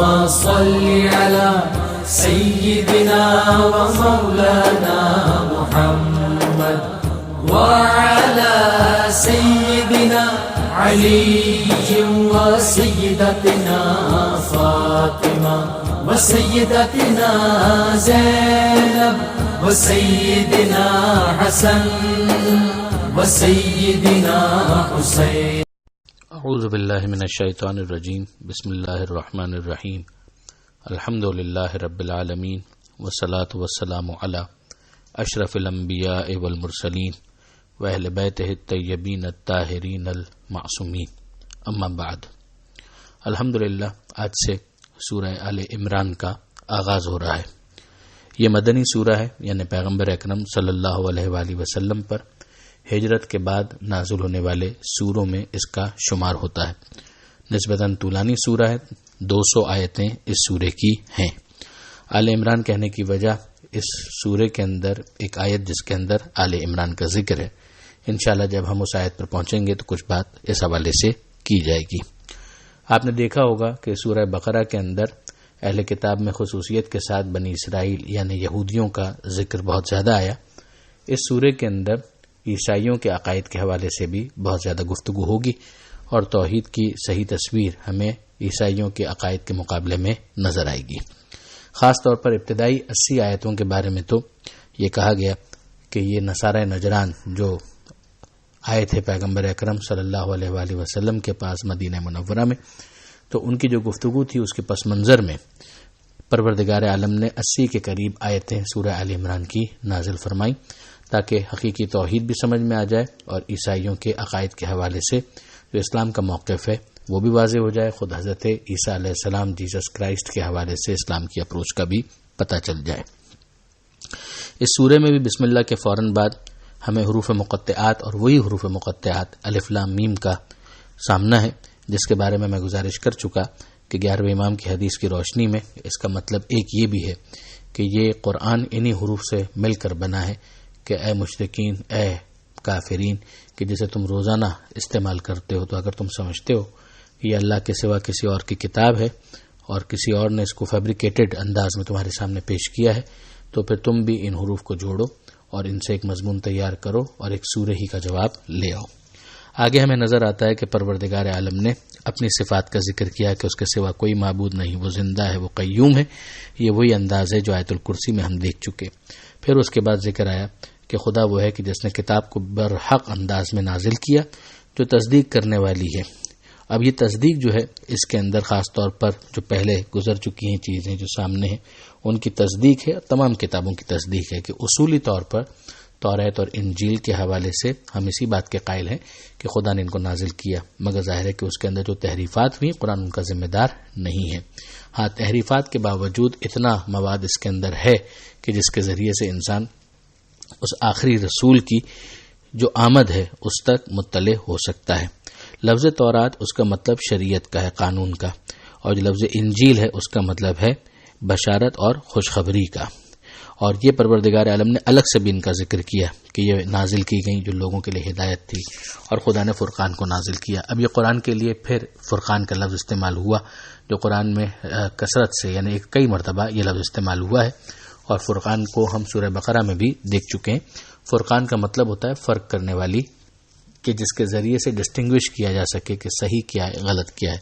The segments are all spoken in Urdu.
اللهم صل على سيدنا ومولانا محمد وعلى سيدنا علي وسيدتنا فاطمة وسيدتنا زينب وسيدنا حسن وسيدنا حسين. اعوذ باللہ من الشیطان الرجیم. بسم اللہ الرحمن الرحیم. الحمد للہ رب العالمین والصلاة والسلام علی اشرف الانبیاء والمرسلین واہل بیتہ الطیبین الطاہرین المعصومین. اما بعد. الحمدللہ آج سے سورہ آل عمران کا آغاز ہو رہا ہے. یہ مدنی سورہ ہے، یعنی پیغمبر اکرم صلی اللہ علیہ وآلہ وسلم پر ہجرت کے بعد نازل ہونے والے سوروں میں اس کا شمار ہوتا ہے. نسبتاً طولانی سورہ ہے، 200 آیتیں اس سورے کی ہیں. آل عمران کہنے کی وجہ اس سورے کے اندر ایک آیت جس کے اندر آل عمران کا ذکر ہے. انشاءاللہ جب ہم اس آیت پر پہنچیں گے تو کچھ بات اس حوالے سے کی جائے گی. آپ نے دیکھا ہوگا کہ سورہ بقرہ کے اندر اہل کتاب میں خصوصیت کے ساتھ بنی اسرائیل یعنی یہودیوں کا ذکر بہت زیادہ آیا. اس سورے کے اندر عیسائیوں کے عقائد کے حوالے سے بھی بہت زیادہ گفتگو ہوگی اور توحید کی صحیح تصویر ہمیں عیسائیوں کے عقائد کے مقابلے میں نظر آئے گی. خاص طور پر ابتدائی 80 آیتوں کے بارے میں تو یہ کہا گیا کہ یہ نصارہ نجران جو آئے تھے پیغمبر اکرم صلی اللہ علیہ وآلہ وسلم کے پاس مدینہ منورہ میں، تو ان کی جو گفتگو تھی اس کے پس منظر میں پروردگار عالم نے 80 کے قریب آیتیں سورہ آل عمران کی نازل فرمائیں تاکہ حقیقی توحید بھی سمجھ میں آ جائے اور عیسائیوں کے عقائد کے حوالے سے جو اسلام کا موقف ہے وہ بھی واضح ہو جائے. خود حضرت عیسیٰ علیہ السلام جیسس کرائسٹ کے حوالے سے اسلام کی اپروچ کا بھی پتہ چل جائے. اس سورے میں بھی بسم اللہ کے فوراً بعد ہمیں حروف مقطعات اور وہی حروف مقطعات الف لام میم کا سامنا ہے، جس کے بارے میں گزارش کر چکا کہ 11ویں امام کی حدیث کی روشنی میں اس کا مطلب ایک یہ بھی ہے کہ یہ قرآن انہی حروف سے مل کر بنا ہے کہ اے مشرکین، اے کافرین، کہ جسے تم روزانہ استعمال کرتے ہو، تو اگر تم سمجھتے ہو کہ یہ اللہ کے سوا کسی اور کی کتاب ہے اور کسی اور نے اس کو فیبریکیٹڈ انداز میں تمہارے سامنے پیش کیا ہے، تو پھر تم بھی ان حروف کو جوڑو اور ان سے ایک مضمون تیار کرو اور ایک سورہ ہی کا جواب لے آؤ. آگے ہمیں نظر آتا ہے کہ پروردگار عالم نے اپنی صفات کا ذکر کیا کہ اس کے سوا کوئی معبود نہیں، وہ زندہ ہے، وہ قیوم ہے. یہ وہی انداز ہے جو آیت الکرسی میں ہم دیکھ چکے. پھر اس کے بعد ذکر آیا کہ خدا وہ ہے کہ جس نے کتاب کو برحق انداز میں نازل کیا جو تصدیق کرنے والی ہے. اب یہ تصدیق جو ہے اس کے اندر خاص طور پر جو پہلے گزر چکی ہیں چیزیں جو سامنے ہیں ان کی تصدیق ہے، تمام کتابوں کی تصدیق ہے کہ اصولی طور پر توریت اور انجیل کے حوالے سے ہم اسی بات کے قائل ہیں کہ خدا نے ان کو نازل کیا، مگر ظاہر ہے کہ اس کے اندر جو تحریفات ہوئی قرآن ان کا ذمہ دار نہیں ہے. ہاں، تحریفات کے باوجود اتنا مواد اس کے اندر ہے کہ جس کے ذریعے سے انسان اس آخری رسول کی جو آمد ہے اس تک مطلع ہو سکتا ہے. لفظ تورات اس کا مطلب شریعت کا ہے، قانون کا، اور جو لفظ انجیل ہے اس کا مطلب ہے بشارت اور خوشخبری کا. اور یہ پروردگار عالم نے الگ سے بھی ان کا ذکر کیا کہ یہ نازل کی گئی جو لوگوں کے لیے ہدایت تھی، اور خدا نے فرقان کو نازل کیا. اب یہ قرآن کے لیے پھر فرقان کا لفظ استعمال ہوا جو قرآن میں کثرت سے یعنی کئی مرتبہ یہ لفظ استعمال ہوا ہے، اور فرقان کو ہم سورہ بقرہ میں بھی دیکھ چکے ہیں. فرقان کا مطلب ہوتا ہے فرق کرنے والی، کہ جس کے ذریعے سے ڈسٹنگوش کیا جا سکے کہ صحیح کیا ہے، غلط کیا ہے.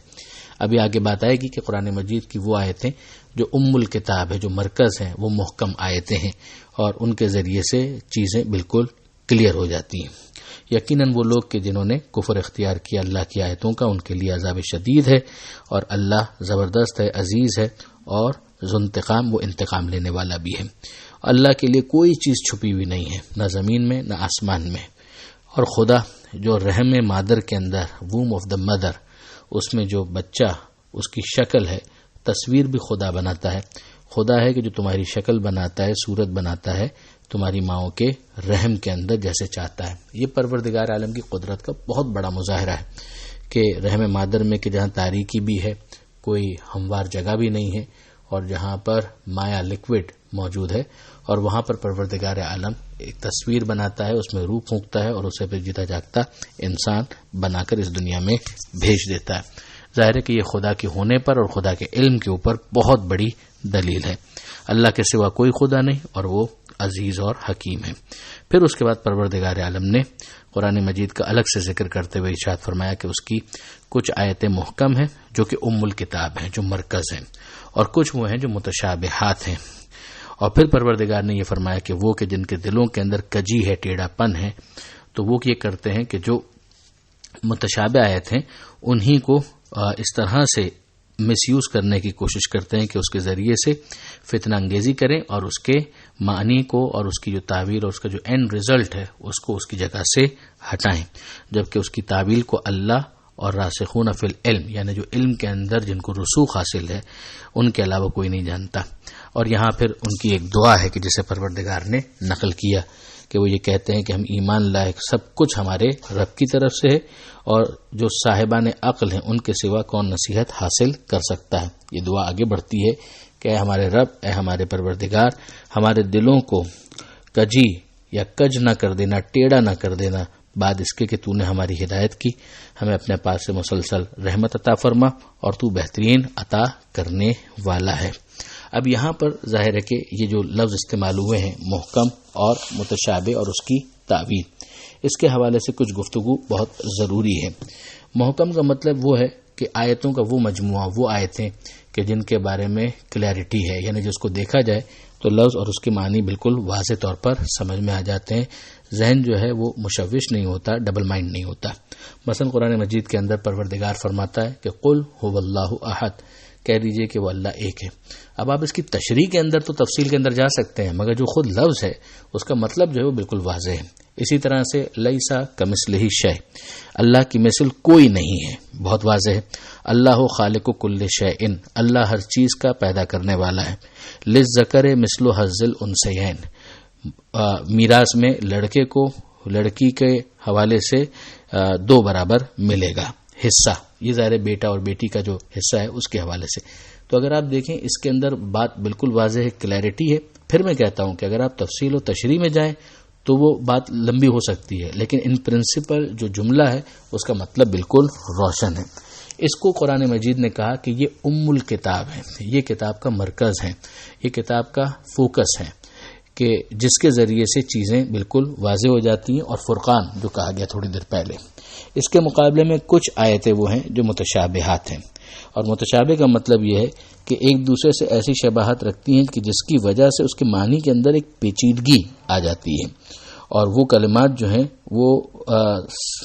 ابھی آگے بات آئے گی کہ قرآن مجید کی وہ آیتیں جو الکتاب ہے، جو مرکز ہیں، وہ محکم آیتیں ہیں اور ان کے ذریعے سے چیزیں بالکل کلیئر ہو جاتی ہیں. یقیناً وہ لوگ کہ جنہوں نے کفر اختیار کیا اللہ کی آیتوں کا، ان کے لیے عذاب شدید ہے، اور اللہ زبردست ہے، عزیز ہے اور ذو انتقام، وہ انتقام لینے والا بھی ہے. اللہ کے لیے کوئی چیز چھپی ہوئی نہیں ہے، نہ زمین میں نہ آسمان میں. اور خدا جو رحم مادر کے اندر، ووم آف دا مدر، اس میں جو بچہ اس کی شکل ہے، تصویر بھی خدا بناتا ہے. خدا ہے کہ جو تمہاری شکل بناتا ہے، صورت بناتا ہے تمہاری ماؤں کے رحم کے اندر جیسے چاہتا ہے. یہ پروردگار عالم کی قدرت کا بہت بڑا مظاہرہ ہے کہ رحم مادر میں کہ جہاں تاریکی بھی ہے، کوئی ہموار جگہ بھی نہیں ہے، اور جہاں پر مایا لکوڈ موجود ہے، اور وہاں پر پروردگار عالم ایک تصویر بناتا ہے، اس میں روح پھونکتا ہے اور اسے پھر جیتا جاگتا انسان بنا کر اس دنیا میں بھیج دیتا ہے. ظاہر ہے کہ یہ خدا کے ہونے پر اور خدا کے علم کے اوپر بہت بڑی دلیل ہے. اللہ کے سوا کوئی خدا نہیں اور وہ عزیز اور حکیم ہے. پھر اس کے بعد پروردگار عالم نے قرآن مجید کا الگ سے ذکر کرتے ہوئے ارشاد فرمایا کہ اس کی کچھ آیتیں محکم ہیں جو کہ ام الکتاب ہیں، جو مرکز ہیں، اور کچھ وہ ہیں جو متشابہات ہیں. اور پھر پروردگار نے یہ فرمایا کہ وہ کہ جن کے دلوں کے اندر کجی ہے، ٹیڑھا پن ہے، تو وہ یہ کرتے ہیں کہ جو متشابہ آیت ہیں انہی کو اس طرح سے مس یوز کرنے کی کوشش کرتے ہیں کہ اس کے ذریعے سے فتنہ انگیزی کریں اور اس کے معنی کو اور اس کی جو تعبیر اور اس کا جو اینڈ ریزلٹ ہے اس کو اس کی جگہ سے ہٹائیں، جبکہ اس کی تعبیر کو اللہ اور راسخون فی العلم یعنی جو علم کے اندر جن کو رسوخ حاصل ہے ان کے علاوہ کوئی نہیں جانتا. اور یہاں پھر ان کی ایک دعا ہے کہ جسے پروردگار نے نقل کیا کہ وہ یہ کہتے ہیں کہ ہم ایمان لائے سب کچھ ہمارے رب کی طرف سے ہے اور جو صاحبان عقل ہیں ان کے سوا کون نصیحت حاصل کر سکتا ہے. یہ دعا آگے بڑھتی ہے کہ اے ہمارے رب، اے ہمارے پروردگار، ہمارے دلوں کو کجی یا کج نہ کر دینا، ٹیڑھا نہ کر دینا بعد اس کے کہ تو نے ہماری ہدایت کی، ہمیں اپنے پاس سے مسلسل رحمت عطا فرما اور تو بہترین عطا کرنے والا ہے. اب یہاں پر ظاہر ہے کہ یہ جو لفظ استعمال ہوئے ہیں محکم اور متشابہ اور اس کی تعویل، اس کے حوالے سے کچھ گفتگو بہت ضروری ہے. محکم کا مطلب وہ ہے کہ آیتوں کا وہ مجموعہ، وہ آیتیں کہ جن کے بارے میں کلیئرٹی ہے، یعنی جس کو دیکھا جائے تو لفظ اور اس کے معنی بالکل واضح طور پر سمجھ میں آ جاتے ہیں، ذہن جو ہے وہ مشوش نہیں ہوتا، ڈبل مائنڈ نہیں ہوتا. مثلا قرآن مجید کے اندر پروردگار فرماتا ہے کہ قل هو اللہ احد، کہہ دیجئے کہ وہ اللہ ایک ہے. اب آپ اس کی تشریح کے اندر تو تفصیل کے اندر جا سکتے ہیں، مگر جو خود لفظ ہے اس کا مطلب جو ہے وہ بالکل واضح ہے. اسی طرح سے لیسا کمثلہ شیء، اللہ کی مثل کوئی نہیں ہے، بہت واضح ہے. اللہ خالق کل شیء، اللہ ہر چیز کا پیدا کرنے والا ہے. للذکر مثل حظ الانثیین، میراث میں لڑکے کو لڑکی کے حوالے سے دو برابر ملے گا حصہ. یہ ظاہر بیٹا اور بیٹی کا جو حصہ ہے اس کے حوالے سے. تو اگر آپ دیکھیں اس کے اندر بات بالکل واضح ہے، کلیئرٹی ہے. پھر میں کہتا ہوں کہ اگر آپ تفصیل و تشریح میں جائیں تو وہ بات لمبی ہو سکتی ہے، لیکن ان پرنسپل جو جملہ ہے اس کا مطلب بالکل روشن ہے. اس کو قرآن مجید نے کہا کہ یہ ام الکتاب ہے، یہ کتاب کا مرکز ہے، یہ کتاب کا فوکس ہے کہ جس کے ذریعے سے چیزیں بالکل واضح ہو جاتی ہیں. اور فرقان جو کہا گیا تھوڑی دیر پہلے، اس کے مقابلے میں کچھ آیتیں وہ ہیں جو متشابہات ہیں. اور متشابہ کا مطلب یہ ہے کہ ایک دوسرے سے ایسی شباہت رکھتی ہیں کہ جس کی وجہ سے اس کے معنی کے اندر ایک پیچیدگی آ جاتی ہے، اور وہ کلمات جو ہیں وہ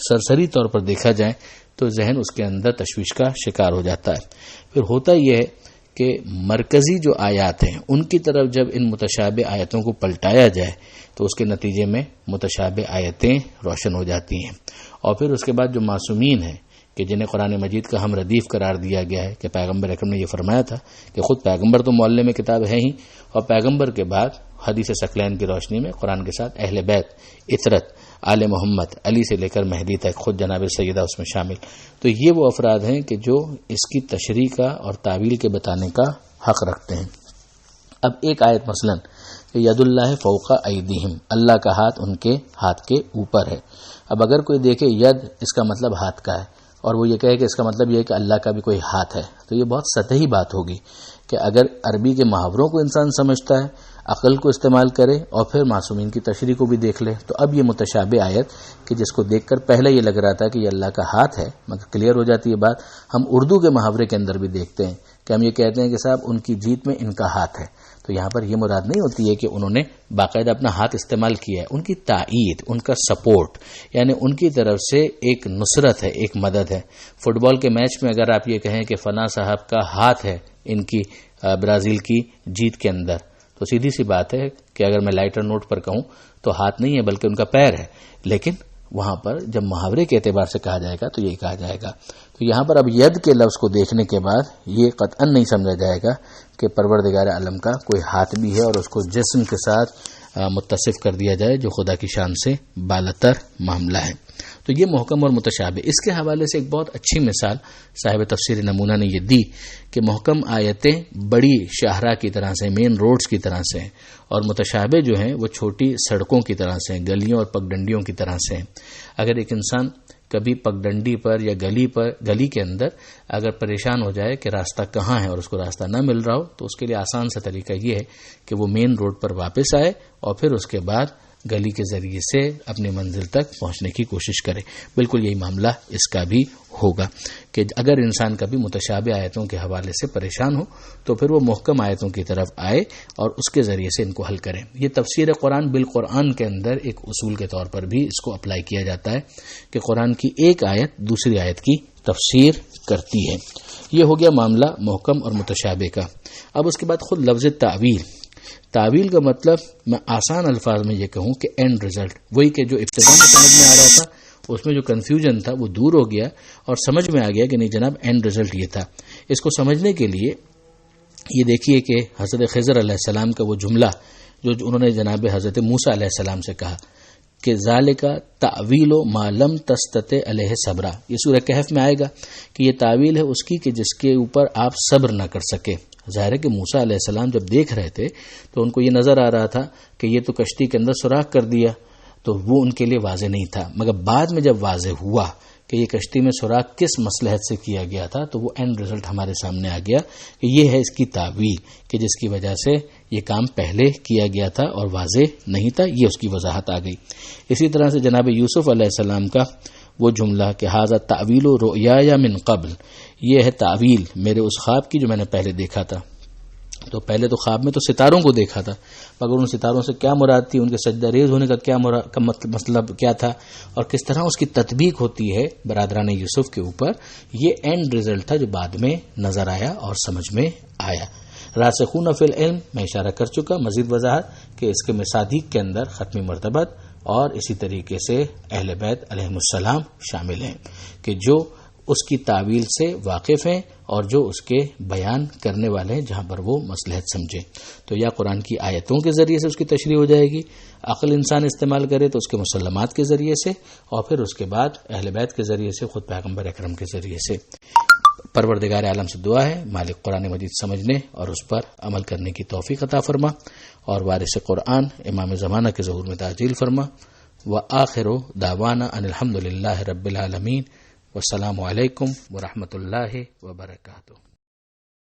سرسری طور پر دیکھا جائے تو ذہن اس کے اندر تشویش کا شکار ہو جاتا ہے. پھر ہوتا یہ ہے کہ مرکزی جو آیات ہیں ان کی طرف جب ان متشابہ آیتوں کو پلٹایا جائے تو اس کے نتیجے میں متشابہ آیتیں روشن ہو جاتی ہیں. اور پھر اس کے بعد جو معصومین ہیں کہ جنہیں قرآن مجید کا ہم ردیف قرار دیا گیا ہے کہ پیغمبر اکرم نے یہ فرمایا تھا کہ خود پیغمبر تو معلم کتاب ہے ہی، اور پیغمبر کے بعد حدیث ثقلین کی روشنی میں قرآن کے ساتھ اہل بیت، اطرت، آل محمد، علی سے لے کر مہدی تک، خود جناب سیدہ اس میں شامل. تو یہ وہ افراد ہیں کہ جو اس کی تشریح کا اور تعویل کے بتانے کا حق رکھتے ہیں. اب ایک آیت مثلا ید اللہ فوق ایدیہم، اللہ کا ہاتھ ان کے ہاتھ کے اوپر ہے. اب اگر کوئی دیکھے ید اس کا مطلب ہاتھ کا ہے اور وہ یہ کہے کہ اس کا مطلب یہ ہے کہ اللہ کا بھی کوئی ہاتھ ہے، تو یہ بہت سطحی بات ہوگی. کہ اگر عربی کے محاوروں کو انسان سمجھتا ہے، عقل کو استعمال کرے اور پھر معصومین کی تشریح کو بھی دیکھ لے، تو اب یہ متشابہ آیت کہ جس کو دیکھ کر پہلے یہ لگ رہا تھا کہ یہ اللہ کا ہاتھ ہے، مگر کلیئر ہو جاتی ہے بات. ہم اردو کے محاورے کے اندر بھی دیکھتے ہیں کہ ہم یہ کہتے ہیں کہ صاحب ان کی جیت میں ان کا ہاتھ ہے. تو یہاں پر یہ مراد نہیں ہوتی ہے کہ انہوں نے باقاعدہ اپنا ہاتھ استعمال کیا ہے، ان کی تائید، ان کا سپورٹ، یعنی ان کی طرف سے ایک نصرت ہے، ایک مدد ہے. فٹ بال کے میچ میں اگر آپ یہ کہیں کہ فلاں صاحب کا ہاتھ ہے ان کی برازیل کی جیت کے اندر، تو سیدھی سی بات ہے کہ اگر میں لائٹر نوٹ پر کہوں تو ہاتھ نہیں ہے بلکہ ان کا پیر ہے. لیکن وہاں پر جب محاورے کے اعتبار سے کہا جائے گا تو یہی کہا جائے گا. تو یہاں پر اب ید کے لفظ کو دیکھنے کے بعد یہ قطعاً نہیں سمجھا جائے گا کہ پروردگار عالم کا کوئی ہاتھ بھی ہے اور اس کو جسم کے ساتھ متصف کر دیا جائے جو خدا کی شان سے بالاتر معاملہ ہے. تو یہ محکم اور متشابہ. اس کے حوالے سے ایک بہت اچھی مثال صاحب تفسیر نمونہ نے یہ دی کہ محکم آیتیں بڑی شاہراہ کی طرح سے، مین روڈز کی طرح سے ہیں، اور متشابہ جو ہیں وہ چھوٹی سڑکوں کی طرح سے ہیں، گلیوں اور پگڈنڈیوں کی طرح سے ہیں. اگر ایک انسان کبھی پگڈنڈی پر یا گلی کے اندر اگر پریشان ہو جائے کہ راستہ کہاں ہے اور اس کو راستہ نہ مل رہا ہو تو اس کے لیے آسان سا طریقہ یہ ہے کہ وہ مین روڈ پر واپس آئے اور پھر اس کے بعد گلی کے ذریعے سے اپنی منزل تک پہنچنے کی کوشش کرے. بالکل یہی معاملہ اس کا بھی ہوگا کہ اگر انسان کبھی متشابہ آیتوں کے حوالے سے پریشان ہو تو پھر وہ محکم آیتوں کی طرف آئے اور اس کے ذریعے سے ان کو حل کرے. یہ تفسیر قرآن بالقرآن کے اندر ایک اصول کے طور پر بھی اس کو اپلائی کیا جاتا ہے کہ قرآن کی ایک آیت دوسری آیت کی تفسیر کرتی ہے. یہ ہو گیا معاملہ محکم اور متشابہ کا. اب اس کے بعد خود لفظ تعویل کا مطلب میں آسان الفاظ میں یہ کہوں کہ اینڈ رزلٹ، وہی کہ جو ابتدا میں سمجھ میں آ رہا تھا اس میں جو کنفیوژن تھا وہ دور ہو گیا اور سمجھ میں آ گیا کہ نہیں جناب اینڈ رزلٹ یہ تھا. اس کو سمجھنے کے لیے یہ دیکھیے کہ حضرت خضر علیہ السلام کا وہ جملہ جو انہوں نے جناب حضرت موسیٰ علیہ السلام سے کہا کہ ذالک تعویل ما لم تستطع علیہ صبرا، یہ سورہ کہف میں آئے گا کہ یہ تعویل ہے اس کی کہ جس کے اوپر آپ صبر نہ کر سکے. ظاہر ہے کہ موسیٰ علیہ السلام جب دیکھ رہے تھے تو ان کو یہ نظر آ رہا تھا کہ یہ تو کشتی کے اندر سوراخ کر دیا، تو وہ ان کے لیے واضح نہیں تھا. مگر بعد میں جب واضح ہوا کہ یہ کشتی میں سوراخ کس مصلحت سے کیا گیا تھا تو وہ اینڈ رزلٹ ہمارے سامنے آ گیا کہ یہ ہے اس کی تعویل کہ جس کی وجہ سے یہ کام پہلے کیا گیا تھا اور واضح نہیں تھا، یہ اس کی وضاحت آ گئی. اسی طرح سے جناب یوسف علیہ السلام کا وہ جملہ کہ ھذا تعویل رؤیا من قبل، یہ ہے تعویل میرے اس خواب کی جو میں نے پہلے دیکھا تھا. تو پہلے تو خواب میں تو ستاروں کو دیکھا تھا، مگر ان ستاروں سے کیا مراد تھی، ان کے سجدہ ریز ہونے کا کیا مطلب کیا تھا اور کس طرح اس کی تطبیق ہوتی ہے برادران یوسف کے اوپر، یہ اینڈ رزلٹ تھا جو بعد میں نظر آیا اور سمجھ میں آیا. راسخون فی العلم میں اشارہ کر چکا، مزید وضاحت کہ اس کے مصادیق کے اندر ختم مرتبت اور اسی طریقے سے اہل بیت علیہم السلام شامل ہیں کہ جو اس کی تعویل سے واقف ہیں اور جو اس کے بیان کرنے والے ہیں جہاں پر وہ مصلحت سمجھے. تو یا قرآن کی آیتوں کے ذریعے سے اس کی تشریح ہو جائے گی، عقل انسان استعمال کرے تو اس کے مسلمات کے ذریعے سے، اور پھر اس کے بعد اہل بیت کے ذریعے سے، خود پیغمبر اکرم کے ذریعے سے. پروردگار عالم سے دعا ہے مالک قرآن مجید سمجھنے اور اس پر عمل کرنے کی توفیق عطا فرما اور وارث قرآن امام زمانہ کے ظہور میں تعجیل فرما. وآخر دعوانا ان الحمد للہ رب العالمین. والسلام علیکم ورحمۃ اللہ وبرکاتہ.